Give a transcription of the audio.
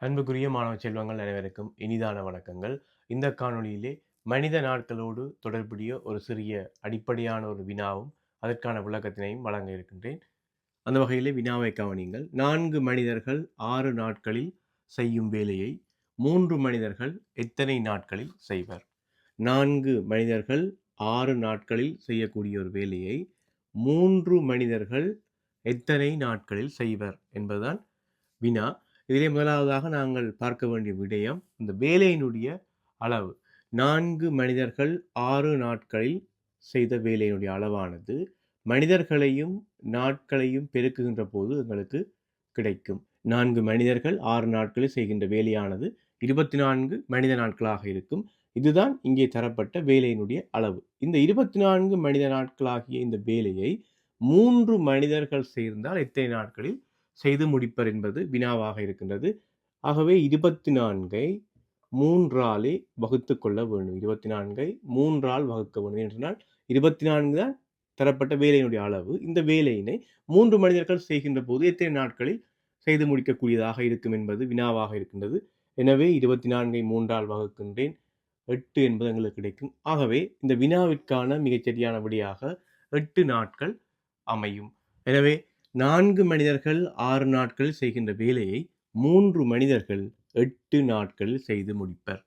அன்புக்குரிய மாணவ செல்வங்கள் அனைவருக்கும் இனிதான வணக்கங்கள். இந்த காணொளியிலே மனித நாட்களோடு தொடர்புடைய ஒரு சிறிய அடிப்படையான ஒரு வினாவும் அதற்கான விளக்கத்தினையும் வழங்க இருக்கின்றேன். அந்த வகையிலே வினாவை கவனியுங்கள். 4 மனிதர்கள் 6 நாட்களில் செய்யும் வேலையை 3 மனிதர்கள் எத்தனை நாட்களில் செய்வர்? 4 மனிதர்கள் 6 நாட்களில் செய்யக்கூடிய ஒரு வேலையை 3 மனிதர்கள் எத்தனை நாட்களில் செய்வர் என்பதுதான் வினா. இதிலே முதலாவதாக நாங்கள் பார்க்க வேண்டிய விடயம் இந்த வேலையினுடைய அளவு. 4 மனிதர்கள் 6 நாட்களில் செய்த வேலையினுடைய அளவானது மனிதர்களையும் நாட்களையும் பெருக்குகின்ற போது எங்களுக்கு கிடைக்கும். 4 மனிதர்கள் 6 நாட்களில் செய்கின்ற வேலையானது 24 மனித நாட்களாக இருக்கும். இதுதான் இங்கே தரப்பட்ட வேலையினுடைய அளவு. இந்த 24 மனித நாட்களாகிய இந்த வேலையை 3 மனிதர்கள் சேர்ந்தால் எத்தனை நாட்களில் செய்து முடிப்பர் என்பது வினாவாக இருக்கின்றது. ஆகவே 24ஐ 3ஆலே வகுத்து கொள்ள வேண்டும். 24ஐ 3ஆல் வகுக்க வேண்டும் என்றால் 24 தான் தரப்பட்ட வேலையினுடைய அளவு. இந்த வேலையினை 3 மனிதர்கள் செய்கின்ற போது எத்தனை நாட்களில் செய்து முடிக்கக்கூடியதாக இருக்கும் என்பது வினாவாக இருக்கின்றது. எனவே 24ஐ 3ஆல் வகுக்கின்றேன். 8 என்பது எங்களுக்கு கிடைக்கும். ஆகவே இந்த வினாவிற்கான மிகச்சரியான விடையாக 8 நாட்கள் அமையும். எனவே 4 மனிதர்கள் 6 நாட்களில் செய்கின்ற வேலையை 3 மனிதர்கள் 8 நாட்களில் செய்து முடிப்பர்.